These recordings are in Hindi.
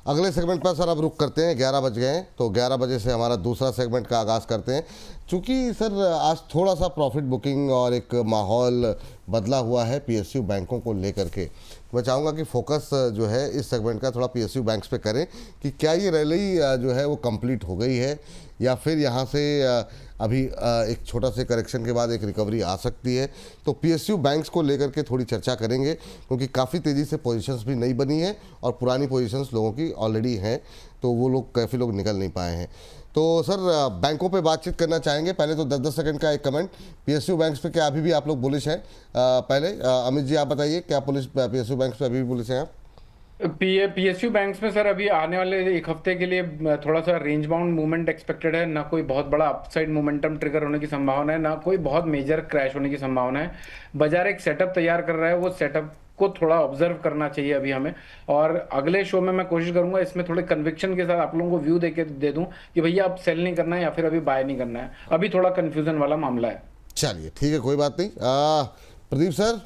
अगले सेगमेंट पर सर अब रुक करते हैं, 11 बज गए हैं, तो 11 बजे से हमारा दूसरा सेगमेंट का आगाज़ करते हैं। चूँकि सर आज थोड़ा सा प्रॉफिट बुकिंग और एक माहौल बदला हुआ है पीएसयू बैंकों को लेकर के, मैं चाहूँगा कि फोकस जो है इस सेगमेंट का थोड़ा पीएसयू बैंक्स पे करें कि क्या ये रैली जो है वो कंप्लीट हो गई है या फिर यहाँ से अभी एक छोटा से करेक्शन के बाद एक रिकवरी आ सकती है। तो पीएसयू बैंक्स को लेकर के थोड़ी चर्चा करेंगे, क्योंकि काफ़ी तेज़ी से पोजीशंस भी नई बनी है और पुरानी पोजीशंस लोगों की ऑलरेडी हैं, तो वो लोग काफ़ी लोग निकल नहीं पाए हैं। तो सर बैंकों पे बातचीत करना चाहेंगे। पहले तो 10-10 सेकंड का एक कमेंट, पीएसयू बैंक्स पे क्या अभी भी आप लोग बुलिश हैं? पहले अमित जी आप बताइए, क्या पीएसयू बैंक्स पे अभी भी बुलिश हैं आप? पीएसयू बैंक्स में सर अभी आने वाले एक हफ्ते के लिए थोड़ा सा रेंज बाउंड मूवमेंट एक्सपेक्टेड है। ना कोई बहुत बड़ा अपसाइड मोमेंटम ट्रिगर होने की संभावना है, ना कोई बहुत मेजर क्रैश होने की संभावना है। बाजार एक सेटअप तैयार कर रहा है, वो सेटअप को थोड़ा ऑब्जर्व करना चाहिए अभी हमें। और अगले शो में मैं कोशिश करूंगा इसमें थोड़े कन्विक्शन के साथ आप लोगों को व्यू दे दूं कि भैया अब सेल नहीं करना है या फिर अभी बाय नहीं करना है। अभी थोड़ा कंफ्यूजन वाला मामला है। चलिए ठीक है, कोई बात नहीं। प्रदीप सर।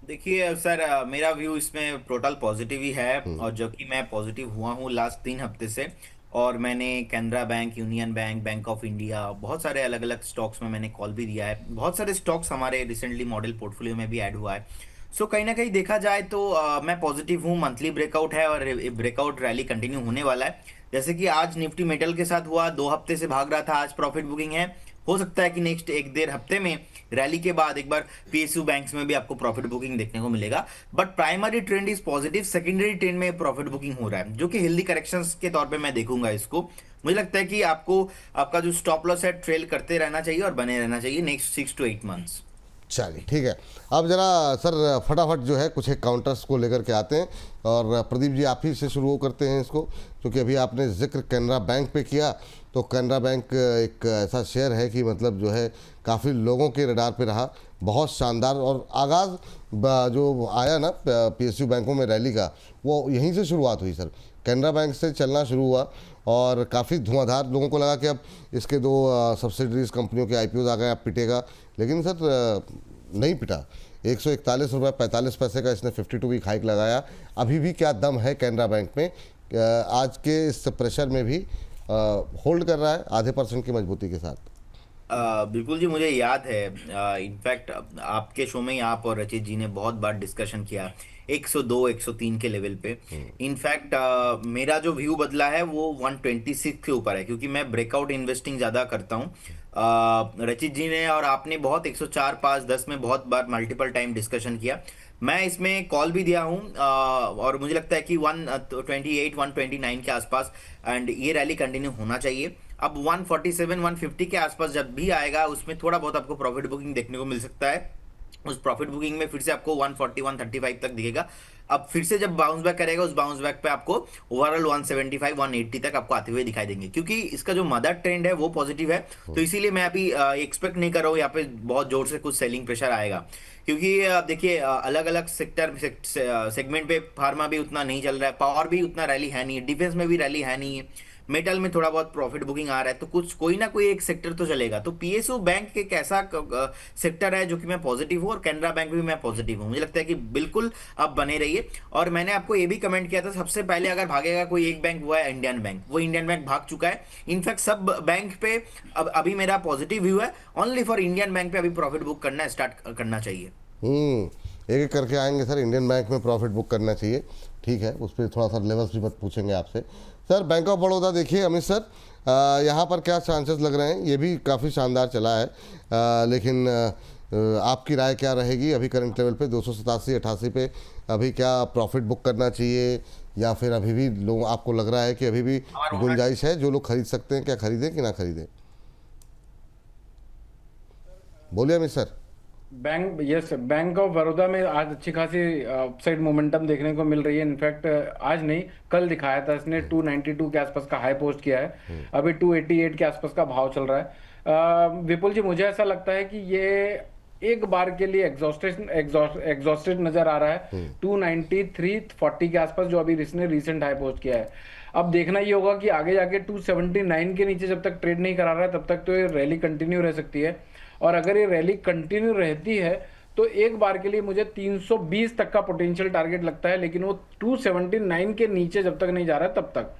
देखिए सर, मेरा व्यू इसमें टोटल पॉजिटिव ही है, और जो कि मैं पॉजिटिव हुआ हूँ लास्ट 3 हफ्ते से। और मैंने Canara bank, union bank, bank of India, बहुत सारे अलग अलग स्टॉक्स में मैंने कॉल भी दिया है। बहुत सारे स्टॉक्स हमारे रिसेंटली मॉडल पोर्टफोलियो में भी ऐड हुआ है। सो कहीं ना कहीं देखा जाए तो मैं पॉजिटिव हूँ। मंथली ब्रेकआउट है और ब्रेकआउट रैली कंटिन्यू होने वाला है। जैसे कि आज निफ्टी मेटल के साथ हुआ, 2 हफ्ते से भाग रहा था, आज प्रॉफिट बुकिंग है। हो सकता है कि नेक्स्ट 1-1.5 हफ्ते में रैली के बाद एक बार पीएसयू बैंक्स में भी आपको प्रॉफिट बुकिंग देखने को मिलेगा। But primary trend is positive, secondary trend में प्रॉफिट बुकिंग हो रहा है, जो कि हेल्दी करेक्शंस के तौर पे मैं देखूंगा इसको। मुझे लगता है कि आपको आपका जो स्टॉप लॉस है ट्रेल करते रहना चाहिए और बने रहना चाहिए नेक्स्ट 6 to 8 मंथ्स। चलिए ठीक है, अब जरा सर फटाफट जो है कुछ एक काउंटर्स को लेकर के आते हैं, और प्रदीप जी आप ही से शुरू करते हैं इसको, क्योंकि अभी आपने जिक्र कैनरा बैंक पे किया। तो कैनरा बैंक एक ऐसा शेयर है कि मतलब जो है काफ़ी लोगों के रडार पे रहा, बहुत शानदार। और आगाज़ जो आया ना पीएसयू बैंकों में रैली का, वो यहीं से शुरुआत हुई सर, कैनरा बैंक से चलना शुरू हुआ और काफ़ी धुआंधार। लोगों को लगा कि अब इसके 2 सब्सिडरीज कंपनियों के आईपीओ आ गए, अब पिटेगा, लेकिन सर नहीं पिटा। 141 रुपये 45 पैसे का इसने 52 वीक हाइक लगाया। अभी भी क्या दम है कैनरा बैंक में, आज के इस प्रेशर में भी होल्ड कर रहा है आधे % की मजबूती के साथ। बिल्कुल जी, मुझे याद है। इनफैक्ट आपके शो में ही आप और रचित जी ने बहुत बार डिस्कशन किया 102 103 के लेवल पे। इनफैक्ट मेरा जो व्यू बदला है वो 126 के ऊपर है, क्योंकि मैं ब्रेकआउट इन्वेस्टिंग ज़्यादा करता हूँ। रचित जी ने और आपने बहुत 104 5 10 में बहुत बार मल्टीपल टाइम डिस्कशन किया। मैं इसमें कॉल भी दिया हूँ, और मुझे लगता है कि 128 129 के आसपास एंड ये रैली कंटिन्यू होना चाहिए। अब 147 150 के आसपास जब भी आएगा, उसमें थोड़ा बहुत आपको प्रॉफिट बुकिंग देखने को मिल सकता है। उस प्रॉफिट बुकिंग में फिर से आपको 140 135 तक दिखेगा। अब फिर से जब बाउंस बैक करेगा, उस बाउंस बैक पे आपको ओवरऑल 175 180 तक आपको आते हुए दिखाई देंगे, क्योंकि इसका जो मदर ट्रेंड है वो पॉजिटिव है। तो इसीलिए मैं अभी एक्सपेक्ट नहीं कर रहा हूँ यहाँ पे बहुत जोर से कुछ सेलिंग प्रेशर आएगा, क्योंकि देखिए अलग अलग सेक्टर सेगमेंट पे फार्मा भी उतना नहीं चल रहा है, पावर भी उतना रैली है नहीं है, डिफेंस में भी रैली है नहीं है, मेटल में थोड़ा बहुत प्रॉफिट बुकिंग आ रहा है। तो कुछ कोई ना कोई एक सेक्टर तो चलेगा। तो पीएसयू बैंक एक ऐसा सेक्टर है जो कि मैं पॉजिटिव हूँ, और कैनरा बैंक भी मैं पॉजिटिव हूँ। मुझे लगता है कि बिल्कुल आप बने रहिए। और मैंने आपको ये भी कमेंट किया था, सबसे पहले अगर भागेगा कोई एक बैंक, वो है इंडियन बैंक। वो इंडियन बैंक भाग चुका है। इनफैक्ट सब बैंक पे अब अभी मेरा पॉजिटिव व्यू है, ओनली फॉर इंडियन बैंक पे अभी प्रॉफिट बुक करना स्टार्ट करना चाहिए। एक एक करके आएंगे सर। इंडियन बैंक में प्रॉफिट बुक करना चाहिए, ठीक है, उस पर थोड़ा सा लेवल्स भी मत पूछेंगे आपसे। सर बैंक ऑफ बड़ौदा देखिए अमित सर, यहाँ पर क्या चांसेस लग रहे हैं? ये भी काफ़ी शानदार चला है, लेकिन आपकी राय क्या रहेगी अभी करंट लेवल पे 287 88 पे? अभी क्या प्रॉफिट बुक करना चाहिए, या फिर अभी भी लोग आपको लग रहा है कि अभी भी गुंजाइश है, जो लोग खरीद सकते हैं क्या खरीदें कि ना खरीदें? बोलिए Amit sir. Bank of Baroda में आज अच्छी खासी अपसाइड मोमेंटम देखने को मिल रही है। इनफैक्ट आज नहीं, कल दिखाया था इसने 292 के आसपास का हाई पोस्ट किया है। अभी 288 के आसपास का भाव चल रहा है। विपुल जी, मुझे ऐसा लगता है कि ये एक बार के लिए एग्जॉस्टेड नजर आ रहा है। 293.40 के आसपास जो अभी इसने रिसेंट हाई पोस्ट किया है। अब देखना ये होगा कि आगे जाके 279 के नीचे जब तक ट्रेड नहीं करा रहा है तब तक तो ये रैली कंटिन्यू रह सकती है। और अगर ये रैली कंटिन्यू रहती है तो एक बार के लिए मुझे 320 तक का पोटेंशियल टारगेट लगता है, लेकिन वो 279 के नीचे जब तक नहीं जा रहा है तब तक।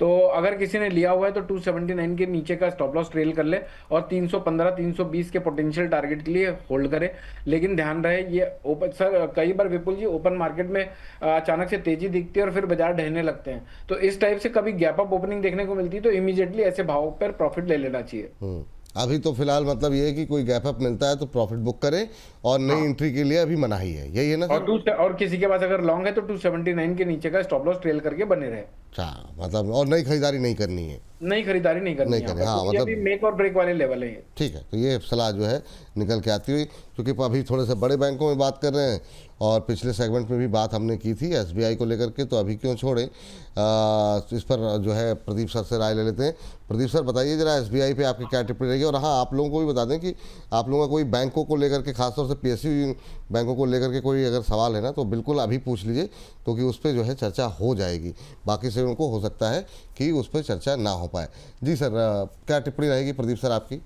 तो अगर किसी ने लिया हुआ है तो 279 के नीचे का स्टॉप लॉस ट्रेल कर ले और 315 320 के पोटेंशियल टारगेट के लिए होल्ड करे। लेकिन ध्यान रहे ये ओपन, सर कई बार विपुल जी ओपन मार्केट में अचानक से तेजी दिखती है और फिर बाजार ढहने लगते हैं, तो इस टाइप से कभी गैप अप ओपनिंग देखने को मिलती है तो इमीडिएटली ऐसे भाव पर प्रॉफिट ले लेना चाहिए। अभी तो फिलहाल मतलब ये है कि कोई गैप अप मिलता है तो प्रॉफिट बुक करें और नई एंट्री के लिए अभी मनाही है, यही है ना सर? और किसी के पास अगर लॉन्ग है तो 279 के नीचे का स्टॉप लॉस ट्रेल करके बने रहे। अच्छा, मतलब और नई खरीदारी नहीं करनी है? नई खरीदारी नहीं करनी नहीं है, करनी, हाँ, क्योंकि मतलब अभी मेक और ब्रेक वाले लेवल है ये। ठीक है, तो ये सलाह जो है निकल के आती हुई, क्योंकि अभी थोड़े से बड़े बैंकों में बात कर रहे हैं और पिछले सेगमेंट में भी बात हमने की थी एसबीआई को लेकर के, तो अभी क्यों छोड़ें, इस पर जो है प्रदीप सर से राय ले लेते हैं। प्रदीप सर बताइए जरा एसबीआई पे आपकी क्या टिप्पणी रहेगी, और हाँ आप लोगों को भी बता दें कि आप लोगों का कोई बैंकों को लेकर के खासतौर से पीएसयू बैंकों को लेकर के कोई अगर सवाल है ना तो बिल्कुल अभी पूछ लीजिए, क्योंकि उस पर जो है चर्चा हो जाएगी। बाकी से उनको हो सकता है कि उस पर चर्चा ना हो पाए। जी सर, क्या टिप्पणी रहेगी प्रदीप सर आपकी?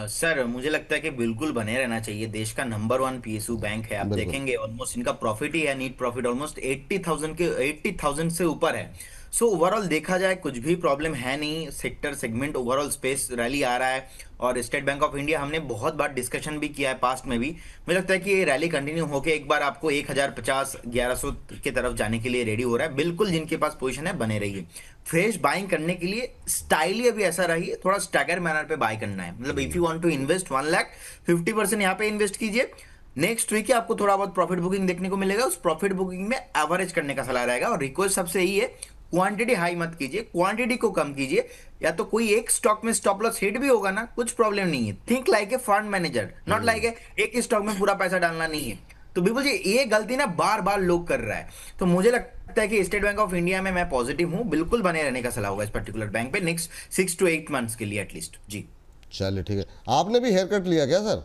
सर मुझे लगता है कि बिल्कुल बने रहना चाहिए। देश का नंबर 1 पीएसयू बैंक है। आप बिल्कुल। देखेंगे ऑलमोस्ट इनका प्रॉफिट ही है, नीट प्रॉफिट ऑलमोस्ट 80,000 से ऊपर है। सो ओवरऑल देखा जाए कुछ भी प्रॉब्लम है नहीं, sector segment overall space rally आ रहा है। और स्टेट बैंक ऑफ इंडिया हमने बहुत बार डिस्कशन भी किया है पास्ट में भी, मुझे लगता है कि ये रैली कंटिन्यू होकर एक बार आपको 1050 1100 की तरफ जाने के लिए रेडी हो रहा है। बिल्कुल जिनके पास पोजीशन है बने रहिए। फ्रेश बाइंग करने के लिए स्टाइल ही अभी ऐसा रही, थोड़ा स्टैगर मैनर पे बाय करना है। मतलब if you want to invest 1 lakh 50% यहाँ पे इन्वेस्ट कीजिए। नेक्स्ट वीक आपको थोड़ा बहुत प्रॉफिट बुकिंग देखने को मिलेगा। उस प्रॉफिट बुकिंग में एवरेज करने का सलाह रहेगा। और रिक्वेस्ट सबसे यही है, क्वांटिटी हाई मत कीजिए, क्वांटिटी को कम कीजिए। या तो कोई एक स्टॉक में स्टॉप लॉस हिट भी होगा ना, कुछ प्रॉब्लम नहीं है। Think like a fund manager, not like एक स्टॉक में पूरा पैसा डालना नहीं है। तो बिल्कुल जी ये गलती ना बार बार लोग कर रहा है। तो मुझे लगता है कि स्टेट बैंक ऑफ इंडिया में मैं पॉजिटिव हूं, बिल्कुल बने रहने का सलाह होगा इस पर्टिकुलर बैंक पे नेक्स्ट 6 to 8 मंथ्स के लिए एटलीस्ट। जी चलिए ठीक है। आपने भी हेयर कट लिया क्या सर?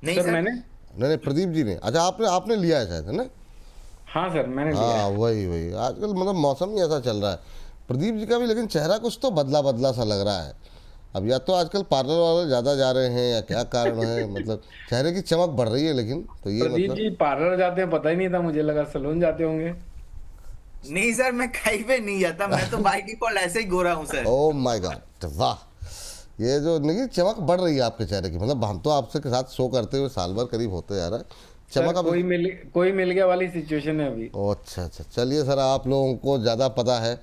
नहीं सर सर, मैंने, नहीं प्रदीप जी ने, अच्छा आपने आपने लिया है शायद, है ना? हाँ सर मैंने लिया हाँ है। वही वही, आजकल मतलब मौसम ही ऐसा चल रहा है प्रदीप जी का भी, लेकिन चेहरा कुछ तो बदला बदला सा लग रहा है। अब या तो आजकल पार्लर वाले ज़्यादा जा रहे हैं या क्या कारण है, मतलब चेहरे की चमक बढ़ रही है, लेकिन तो ये प्रदीप मतलब जी पार्लर जाते हैं पता ही नहीं था, मुझे लगा सलून जाते होंगे। नहीं सर, मैं कहीं पे नहीं जाता, मैं तो बाय डिफॉल्ट ऐसे ही गोरा हूं सर। ओ माय गॉड, वाह! ये जो नहीं चमक बढ़ रही है आपके चेहरे की, मतलब हम तो आपसे के साथ शो करते हुए साल भर करीब होते जा रहा है, चमक सर अब। कोई मिल गया वाली सिचुएशन है अभी। ओ अच्छा अच्छा, चलिए सर, आप लोगों को ज़्यादा पता है,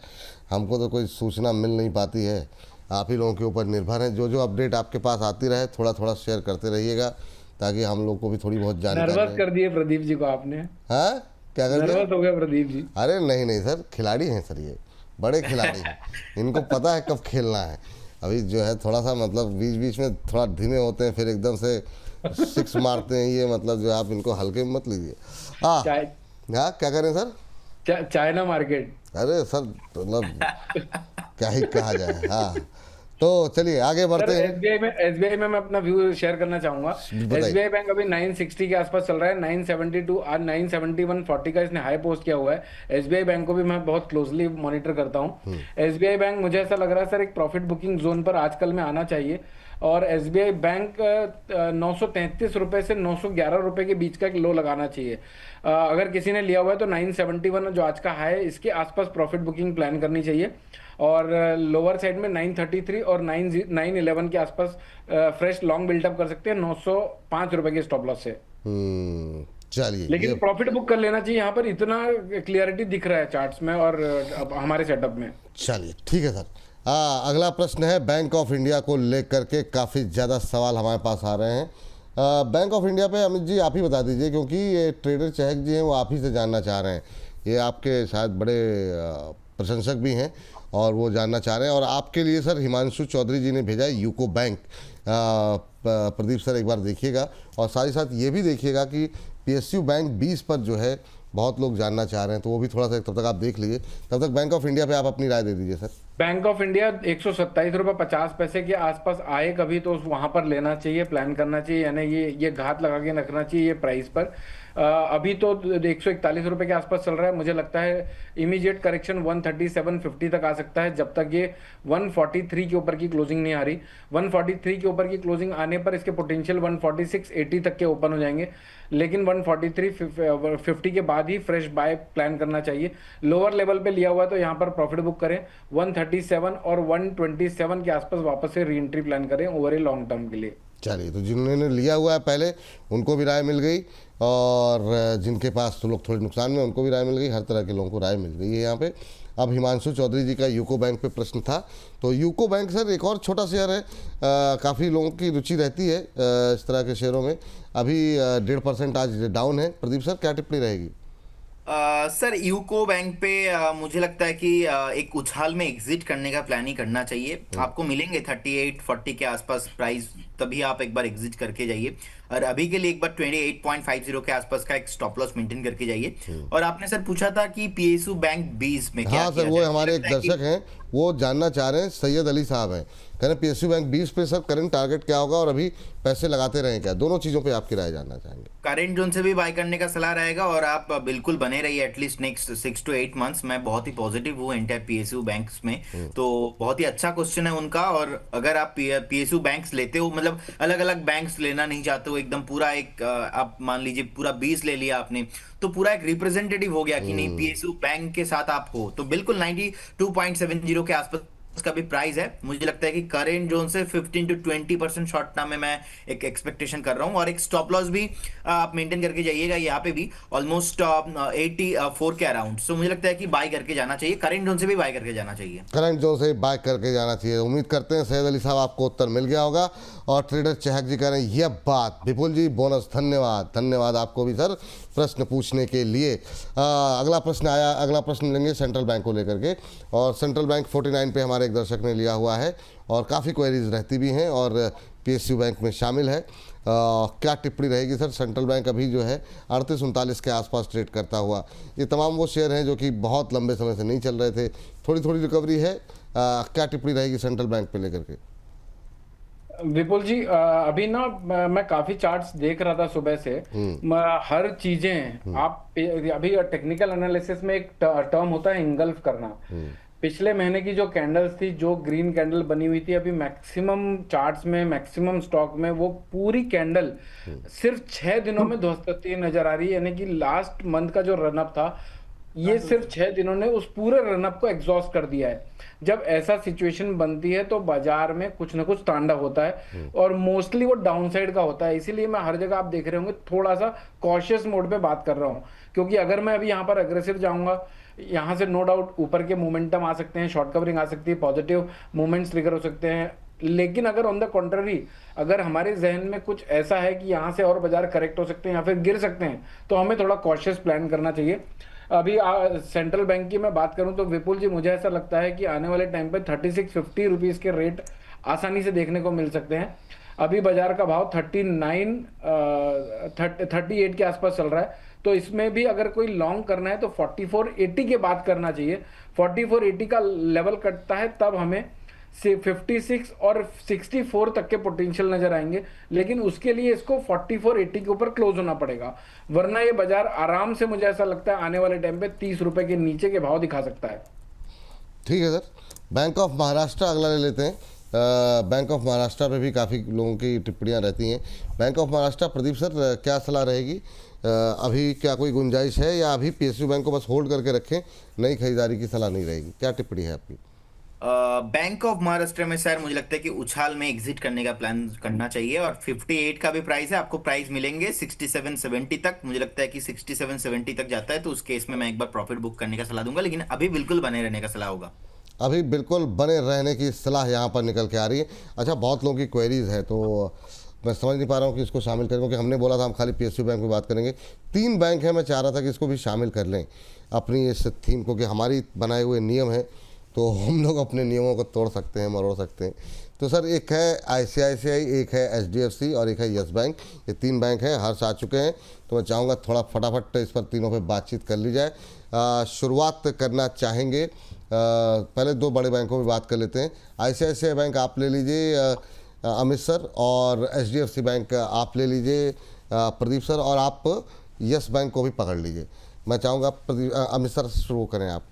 हमको तो कोई सूचना मिल नहीं पाती है। आप ही लोगों के ऊपर निर्भर है, जो जो अपडेट आपके पास आती रहे थोड़ा थोड़ा शेयर करते रहिएगा, ताकि हम लोग को भी थोड़ी बहुत जानकारी नर्वस रहे। कर दिए प्रदीप जी को आपने। हाँ क्या कर दिया? नर्वस हो गए प्रदीप जी। अरे नहीं नहीं सर, खिलाड़ी हैं सर, ये बड़े खिलाड़ी हैं, इनको पता है कब खेलना है। अभी जो है थोड़ा सा मतलब बीच बीच में थोड़ा धीमे होते हैं, फिर एकदम से 6 मारते हैं, ये मतलब जो है आप इनको हल्के में मत लीजिए। हाँ चाय हाँ, क्या करें सर? China market. अरे सर मतलब क्या ही कहा जाए। हाँ तो चलिए आगे सर बढ़ते हैं। एसबीआई में मैं अपना व्यू शेयर करना चाहूंगा। बताइए। एसबीआई बैंक अभी 960 के आसपास चल रहा है, 972 आज 971.40 का इसने हाई पोस्ट किया हुआ है। एसबीआई बैंक को भी मैं बहुत क्लोजली मॉनिटर करता हूं। एसबीआई बैंक मुझे ऐसा लग रहा है सर एक प्रॉफिट बुकिंग जोन पर आजकल में आना चाहिए। और एसबीआई बैंक 933 रुपए से 911 रुपए के बीच का एक लो लगाना चाहिए। अगर किसी ने लिया हुआ है तो 971 जो आज का हाई है इसके आसपास प्रॉफिट बुकिंग प्लान करनी चाहिए। और लोअर साइड में 933 और 911 के आसपास फ्रेश लॉन्ग बिल्डअप कर सकते हैं 905 रुपए के स्टॉप लॉस से। चलिए लेकिन प्रॉफिट बुक कर लेना चाहिए, यहाँ पर इतना क्लियरिटी दिख रहा है चार्ट्स में और हमारे सेटअप में। चलिए ठीक है सर। अगला प्रश्न है बैंक ऑफ इंडिया को लेकर के, काफ़ी ज़्यादा सवाल हमारे पास आ रहे हैं। बैंक ऑफ इंडिया पे अमित जी आप ही बता दीजिए, क्योंकि ये ट्रेडर चहक जी हैं वो आप ही से जानना चाह रहे हैं। ये आपके शायद बड़े प्रशंसक भी हैं और वो जानना चाह रहे हैं। और आपके लिए सर हिमांशु चौधरी जी ने भेजा है यूको बैंक। प्रदीप सर एक बार देखिएगा, और साथ ही साथ ये भी देखिएगा कि पीएसयू बैंक 20 पर जो है बहुत लोग जानना चाह रहे हैं, तो वो भी थोड़ा सा तब तक आप देख लीजिए। तब तक बैंक ऑफ इंडिया पे आप अपनी राय दे दीजिए सर। बैंक ऑफ इंडिया 127 रुपये 50 पैसे के आसपास आए कभी तो वहां पर लेना चाहिए, प्लान करना चाहिए, यानी ये घात लगा के रखना चाहिए ये प्राइस पर। अभी तो 141 रुपये के आसपास चल रहा है, मुझे लगता है इमीडिएट करेक्शन 137.50 तक आ सकता है, जब तक ये 143 के ऊपर की क्लोजिंग नहीं आ रही। 143 के ऊपर की क्लोजिंग आने पर इसके पोटेंशियल 146.80 तक के ओपन हो जाएंगे, लेकिन 143.50 के बाद ही फ्रेश बाय प्लान करना चाहिए। लोअर लेवल पे लिया हुआ है तो यहाँ पर प्रॉफिट बुक करें, 137 और 127 के आसपास वापस से री एंट्री प्लान करें ओवर ए लॉन्ग टर्म के लिए। चलिए, तो जिन्होंने लिया हुआ है पहले उनको भी राय मिल गई, और जिनके पास तो लोग थोड़े नुकसान में उनको भी राय मिल गई, हर तरह के लोगों को राय मिल गई है यहाँ पे। अब हिमांशु चौधरी जी का यूको बैंक पे प्रश्न था, तो यूको बैंक सर एक और छोटा शेयर है, काफ़ी लोगों की रुचि रहती है इस तरह के शेयरों में। अभी 1.5% आज डाउन है। प्रदीप सर, क्या टिप्पणी रहेगी? सर यूको बैंक पे मुझे लगता है कि एक उछाल में एग्जिट करने का प्लान ही करना चाहिए। आपको मिलेंगे 38-40 के आसपास प्राइस, तभी आप एक बार एग्जिट करके जाइए। और अभी के लिए एक बार 28.50 के आसपास का एक स्टॉप लॉस मेंटेन करके जाइए। और आपने सर पूछा था कि पीएसयू बैंक 20 में क्या हाँ किया सर, वो जाए। हमारे एक दर्शक हैं, वो जानना चाह रहे हैं, सैयद अली साहब हैं, कह रहे हैं पीएसयू बैंक 20 पे सर करंट टारगेट क्या होगा, और अभी पैसे लगाते रहें क्या? दोनों चीज़ों पे आपकी राय जानना चाहेंगे। करेंट जोन से भी बाय करने का सलाह रहेगा, और आप बिल्कुल बने रहिए एटलीस्ट नेक्स्ट 6 to 8 मंथ्स। मैं बहुत ही पॉजिटिव हूँ एंटायर पीएसयू बैंक्स में, तो बहुत ही अच्छा क्वेश्चन है उनका। और अगर आप पीएसयू बैंक्स लेते हो, मतलब अलग अलग बैंक्स लेना नहीं चाहते हो, एकदम पूरा एक आप मान लीजिए पूरा 20 ले लिया आपने, तो पूरा एक रिप्रेजेंटेटिव हो गया कि नहीं पीएसयू बैंक के साथ आप हो, तो बिल्कुल 92.70 के आसपास उसका भी प्राइस है। मुझे लगता है कि करेंट जोन से 15 to 20% शॉर्ट टर्म में मैं एक एक्सपेक्टेशन कर रहा हूं, और एक स्टॉप लॉस भी आप मेंटेन करके जाइएगा यहाँ पे भी ऑलमोस्ट 84 के अराउंड। सो मुझे लगता है कि बाय करके जाना चाहिए, करेंट जोन से भी बाय करके जाना चाहिए। करंट जोन से बाय करके जाना चाहिए। उम्मीद करते हैं सैयद अली साहब आपको उत्तर मिल गया होगा। और ट्रेडर चहक जी कह रहे हैं यह बात। विपुल जी बोनस, धन्यवाद, धन्यवाद आपको भी सर प्रश्न पूछने के लिए। अगला प्रश्न आया, अगला प्रश्न लेंगे सेंट्रल बैंक को लेकर के, और सेंट्रल बैंक 49 पे हमारे एक दर्शक ने लिया हुआ है, और काफ़ी क्वेरीज रहती भी हैं, और पीएसयू बैंक में शामिल है। क्या टिप्पणी रहेगी सर? सेंट्रल बैंक अभी जो है 38-39 के आसपास ट्रेड करता हुआ, ये तमाम वो शेयर हैं जो कि बहुत लंबे समय से नहीं चल रहे थे, थोड़ी थोड़ी रिकवरी है। क्या टिप्पणी रहेगी सेंट्रल बैंक पे लेकर के? विपुल जी, अभी ना मैं काफी चार्ट्स देख रहा था सुबह से। हर चीजें आप अभी टेक्निकल एनालिसिस में एक टर्म होता है इंगल्फ करना। पिछले महीने की जो कैंडल्स थी, जो ग्रीन कैंडल बनी हुई थी, अभी मैक्सिमम चार्ट्स में, मैक्सिमम स्टॉक में वो पूरी कैंडल सिर्फ 6 दिनों में ध्वस्त होती नजर आ रही है। यानी कि लास्ट मंथ का जो रनअप था, ये सिर्फ 6 दिनों ने उस पूरे रनअप को एग्जॉस्ट कर दिया है। जब ऐसा सिचुएशन बनती है तो बाजार में कुछ ना कुछ तांडव होता है, और मोस्टली वो डाउनसाइड का होता है। इसीलिए मैं हर जगह आप देख रहे होंगे थोड़ा सा कॉशियस मोड पे बात कर रहा हूँ, क्योंकि अगर मैं अभी यहाँ पर अग्रेसिव जाऊंगा, यहाँ से नो डाउट ऊपर के मोमेंटम आ सकते हैं, शॉर्ट कवरिंग आ सकती है, पॉजिटिव मूवमेंट्स ट्रिगर हो सकते हैं। लेकिन अगर ऑन द कॉन्ट्ररी, अगर हमारे जहन में कुछ ऐसा है कि यहाँ से और बाजार करेक्ट हो सकते हैं या फिर गिर सकते हैं, तो हमें थोड़ा कॉशियस प्लान करना चाहिए। अभी सेंट्रल बैंक की मैं बात करूं तो विपुल जी, मुझे ऐसा लगता है कि आने वाले टाइम पे 3650 रुपीज के रेट आसानी से देखने को मिल सकते हैं। अभी बाजार का भाव 38 के आसपास चल रहा है, तो इसमें भी अगर कोई लॉन्ग करना है तो 4480 के बाद करना चाहिए। 4480 का लेवल कटता है तब हमें 56 और 64 तक के पोटेंशियल नजर आएंगे, लेकिन उसके लिए इसको 4480 के ऊपर क्लोज होना पड़ेगा, वरना ये बाजार आराम से, मुझे ऐसा लगता है, आने वाले टाइम पे 30 रुपए के नीचे के भाव दिखा सकता है। ठीक है सर, बैंक ऑफ महाराष्ट्र अगला ले लेते हैं। बैंक ऑफ महाराष्ट्र पे भी काफ़ी लोगों की टिप्पणियां रहती हैं। Bank of Maharashtra, Pradeep sir क्या सलाह रहेगी? अभी क्या कोई गुंजाइश है, या अभी पीएसयू बैंक को बस होल्ड करके रखें, नई खरीदारी की सलाह नहीं रहेगी? क्या टिप्पणी है आपकी? बैंक ऑफ महाराष्ट्र में सर मुझे लगता है कि उछाल में एग्जिट करने का प्लान करना चाहिए, और 58 का भी प्राइस है। आपको प्राइस मिलेंगे 67-70 तक। मुझे लगता है कि 67-70 तक जाता है तो उस केस में मैं एक बार प्रॉफिट बुक करने का सलाह दूंगा, लेकिन अभी बिल्कुल बने रहने का सलाह होगा। अभी बिल्कुल बने रहने की सलाह यहाँ पर निकल के आ रही है। अच्छा, बहुत लोगों की क्वेरीज है, तो मैं समझ नहीं पा रहा हूँ कि इसको शामिल करें, क्योंकि हमने बोला था हम खाली पीएसयू बैंक में बात करेंगे। 3 बैंक है, मैं चाह रहा था कि इसको भी शामिल कर लें अपनी इस थीम को, कि हमारी बनाए हुए नियम है तो हम लोग अपने नियमों को तोड़ सकते हैं, मरोड़ सकते हैं। तो सर एक है आईसीआईसीआई, एक है एचडीएफसी और एक है यस बैंक। ये 3 बैंक हैं, हर्ष आ चुके हैं। तो मैं चाहूँगा थोड़ा फटाफट इस पर तीनों पे बातचीत कर ली जाए। शुरुआत करना चाहेंगे, पहले 2 बड़े बैंकों में बात कर लेते हैं। आईसीआईसीआई बैंक आप ले लीजिए अमित सर, और एचडीएफसी बैंक आप ले लीजिए प्रदीप सर, और आप यस बैंक को भी पकड़ लीजिए। मैं चाहूँगा अमित सर शुरू करें आप।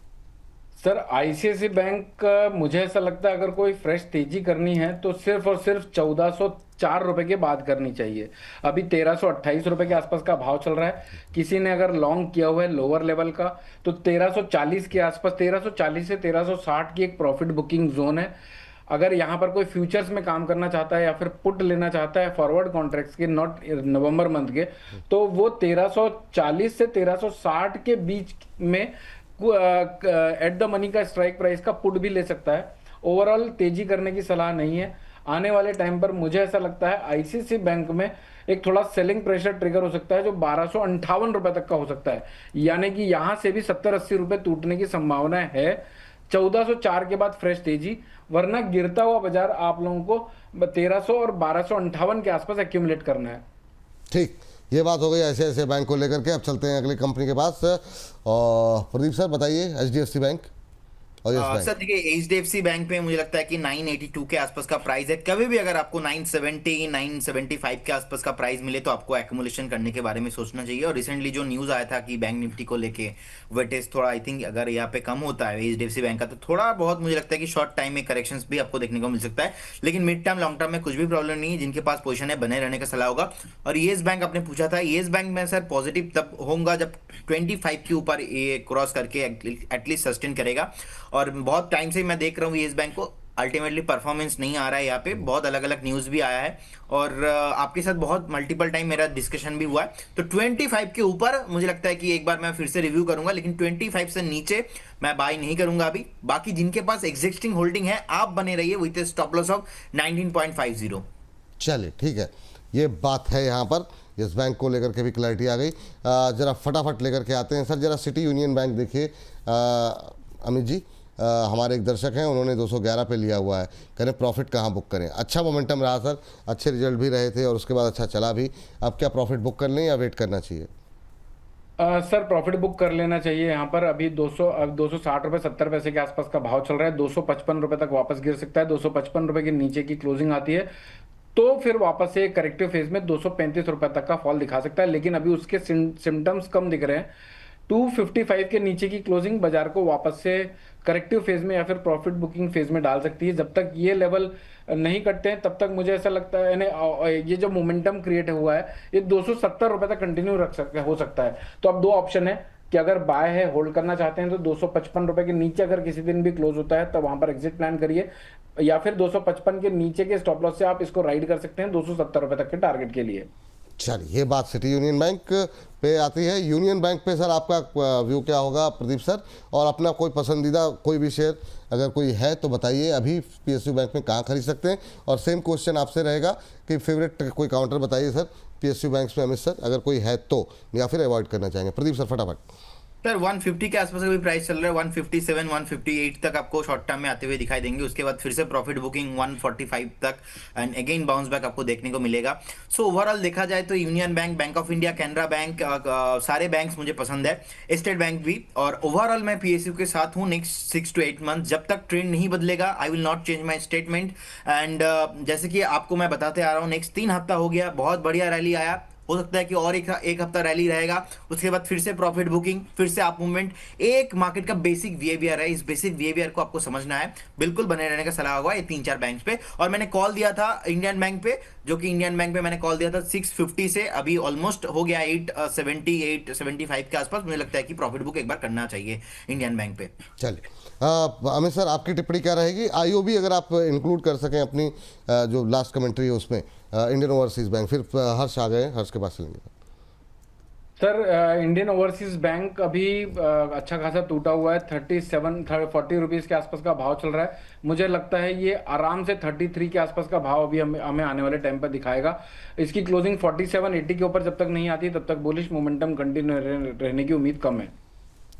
सर आईसीआईसी बैंक मुझे ऐसा लगता है अगर कोई फ्रेश तेजी करनी है तो सिर्फ और सिर्फ 1404 रुपए के बाद करनी चाहिए। अभी 1328 रुपए के आसपास का भाव चल रहा है। किसी ने अगर लॉन्ग किया हुआ है लोअर लेवल का तो 1340 के आसपास, 1340 से 1360 की एक प्रॉफिट बुकिंग जोन है। अगर यहाँ पर कोई फ्यूचर्स में काम करना चाहता है या फिर पुट लेना चाहता है फॉरवर्ड कॉन्ट्रैक्ट्स के, नॉट नवंबर मंथ के, तो वो 1340 से 1360 के बीच में एट द मनी का स्ट्राइक प्राइस का पुट भी ले सकता है। ओवरऑल तेजी करने की सलाह नहीं है। आने वाले टाइम पर मुझे ऐसा लगता है आईसीआईसी बैंक में एक थोड़ा सेलिंग प्रेशर ट्रिगर हो सकता है जो 1258 रुपए तक का हो सकता है, यानी कि यहां से भी 70-80 रुपए टूटने की संभावना है। 1404 के बाद फ्रेश तेजी, वरना गिरता हुआ बाजार आप लोगों को 1300 और 1258 के आसपास एक्यूमुलेट करना है। ठीक, ये बात हो गई ऐसे ऐसे बैंक को लेकर के। अब चलते हैं अगली कंपनी के पास। और प्रदीप सर बताइए एचडीएफसी बैंक और यस बैंक। सर देखिए एचडीएफसी बैंक पे मुझे लगता है कि 982 के आसपास का प्राइस है। कभी भी अगर आपको 970 975 के आसपास का प्राइस मिले तो आपको एक्यूमुलेशन करने के बारे में सोचना चाहिए। और रिसेंटली जो न्यूज आया था कि बैंक निफ्टी को लेके वेटेज थोड़ा आई थिंक अगर यहाँ पे कम होता है एचडीएफसी बैंक का तो थोड़ा बहुत मुझे लगता है कि शॉर्ट टाइम में करेक्शंस भी आपको देखने को मिल सकता है। लेकिन मिड टर्म लॉन्ग टर्म में कुछ भी प्रॉब्लम नहीं है। जिनके पास पोजीशन है बने रहने का सलाह होगा। और येस बैंक आपने पूछा था, येस बैंक में सर पॉजिटिव तब होगा जब 25 के ऊपर ये क्रॉस करके एटलीस्ट सस्टेन करेगा। और बहुत टाइम से मैं देख रहा हूँ येस बैंक को अल्टीमेटली परफॉर्मेंस नहीं आ रहा है। यहाँ पे बहुत अलग अलग न्यूज भी आया है और आपके साथ बहुत मल्टीपल टाइम मेरा डिस्कशन भी हुआ है। तो 25 के ऊपर मुझे लगता है कि एक बार मैं फिर से रिव्यू करूंगा, लेकिन 25 से नीचे मैं बाय नहीं करूंगा अभी। बाकी जिनके पास एग्जिस्टिंग होल्डिंग है आप बने रहिए विद स्टॉप लॉस ऑफ 19.50। चलिए ठीक है, ये बात है। यहाँ पर यस बैंक को लेकर के भी क्लैरिटी आ गई। जरा फटाफट लेकर के आते हैं सर, जरा सिटी यूनियन बैंक देखिए अमित जी। हमारे एक दर्शक हैं, उन्होंने 211 पे लिया हुआ है, कह रहे प्रॉफिट कहाँ बुक करें। अच्छा मोमेंटम रहा सर, अच्छे रिजल्ट भी रहे थे और उसके बाद अच्छा चला भी। अब क्या प्रॉफिट बुक कर लें या वेट करना चाहिए? सर प्रॉफिट बुक कर लेना चाहिए। यहाँ पर अभी 260 रुपए 70 पैसे के आसपास का भाव चल रहा है। 255 रुपए तक वापस गिर सकता है। 255 रुपए के नीचे की क्लोजिंग आती है तो फिर वापस से करेक्टिव फेज में 235 रुपए तक का फॉल दिखा सकता है, लेकिन अभी उसके सिम्टम्स कम दिख रहे हैं। 255 के नीचे की क्लोजिंग बाजार को वापस से करेक्टिव फेज में या फिर प्रॉफिट बुकिंग फेज में डाल सकती है। जब तक ये लेवल नहीं कटते हैं तब तक मुझे ऐसा लगता है ये जो मोमेंटम क्रिएट हुआ है ये 270 रुपए तक कंटिन्यू हो सकता है। तो अब 2 ऑप्शन है कि अगर बाय है, होल्ड करना चाहते हैं तो 255 रुपए के नीचे अगर किसी दिन भी क्लोज होता है तो वहां पर एग्जिट प्लान करिए, या फिर 255 के नीचे के स्टॉप लॉस से आप इसको राइड कर सकते हैं 270 रुपए तक के टारगेट के लिए। चलिए, ये बात सिटी यूनियन बैंक पे आती है। यूनियन बैंक पे सर आपका व्यू क्या होगा प्रदीप सर? और अपना कोई पसंदीदा कोई भी शेयर अगर कोई है तो बताइए, अभी पीएसयू बैंक में कहाँ खरीद सकते हैं? और सेम क्वेश्चन आपसे रहेगा कि फेवरेट कोई काउंटर बताइए सर पीएसयू बैंक में अमित सर, अगर कोई है तो, या फिर अवॉइड करना चाहेंगे। प्रदीप सर फटाफट। सर 150 के आसपास अभी प्राइस चल रहा है। 157 158 तक आपको शॉर्ट टर्म में आते हुए दिखाई देंगे। उसके बाद फिर से प्रॉफिट बुकिंग 145 तक एंड अगेन बाउंस बैक आपको देखने को मिलेगा। सो ओवरऑल देखा जाए तो union bank, bank of India, Canara bank, सारे बैंक्स मुझे पसंद है, स्टेट बैंक भी। और ओवरऑल मैं पीएसयू के साथ हूँ नेक्स्ट 6 to 8 मंथ। जब तक ट्रेंड नहीं बदलेगा I will not change my statement. And जैसे कि आपको मैं बताते आ रहा हूँ नेक्स्ट 3 हफ्ता हो गया, बहुत बढ़िया रैली आया, हो सकता है कि और एक हफ्ता रैली रहेगा। उसके बाद फिर से प्रॉफिट बुकिंग, फिर से अप मूवमेंट। एक मार्केट का बेसिक बिहेवियर है, इस बेसिक बिहेवियर को आपको समझना है। बिल्कुल बने रहने का सलाह होगा ये 3-4 बैंक्स पे। और मैंने कॉल दिया था इंडियन बैंक पे, जो कि इंडियन बैंक पे मैंने कॉल दिया था 650 से, अभी ऑलमोस्ट हो गया 870 875 के आसपास। मुझे लगता है कि प्रॉफिट बुक एक बार करना चाहिए इंडियन बैंक पे। चलिए अमित सर आपकी टिप्पणी क्या रहेगी? आईओबी अगर आप इंक्लूड कर सकें अपनी जो लास्ट कमेंट्री है उसमें, इंडियन ओवरसीज बैंक। फिर हर्ष आ गए, हर्ष के पास लेंगे सर। इंडियन ओवरसीज बैंक अभी अच्छा खासा टूटा हुआ है। 40 रुपीज़ के आसपास का भाव चल रहा है। मुझे लगता है ये आराम से 33 के आसपास का भाव अभी हमें आने वाले टाइम पर दिखाएगा। इसकी क्लोजिंग 47-80 के ऊपर जब तक नहीं आती तब तक बुलिश मोमेंटम कंटिन्यू रहने की उम्मीद कम है।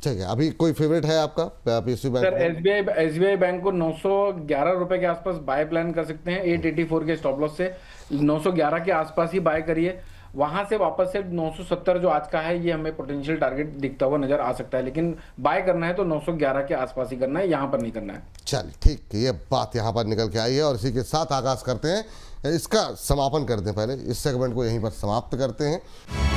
ठीक है, अभी कोई फेवरेट है आपका पीएसयू बैंक सर में? एसबीआई बैंक को 911 रुपए के आसपास बाय प्लान कर सकते हैं 884 के स्टॉप लॉस से। 911 के आसपास ही बाय करिए, वहां से वापस से 970 जो आज का है ये हमें पोटेंशियल टारगेट दिखता हुआ नजर आ सकता है, लेकिन बाय करना है तो 911 के आसपास ही करना है, यहां पर नहीं करना है। चलिए ठीक, ये बात यहाँ पर निकल के आई है और इसी के साथ आगाज़ करते हैं, इसका समापन करते हैं, पहले इस सेगमेंट को यहीं पर समाप्त करते हैं।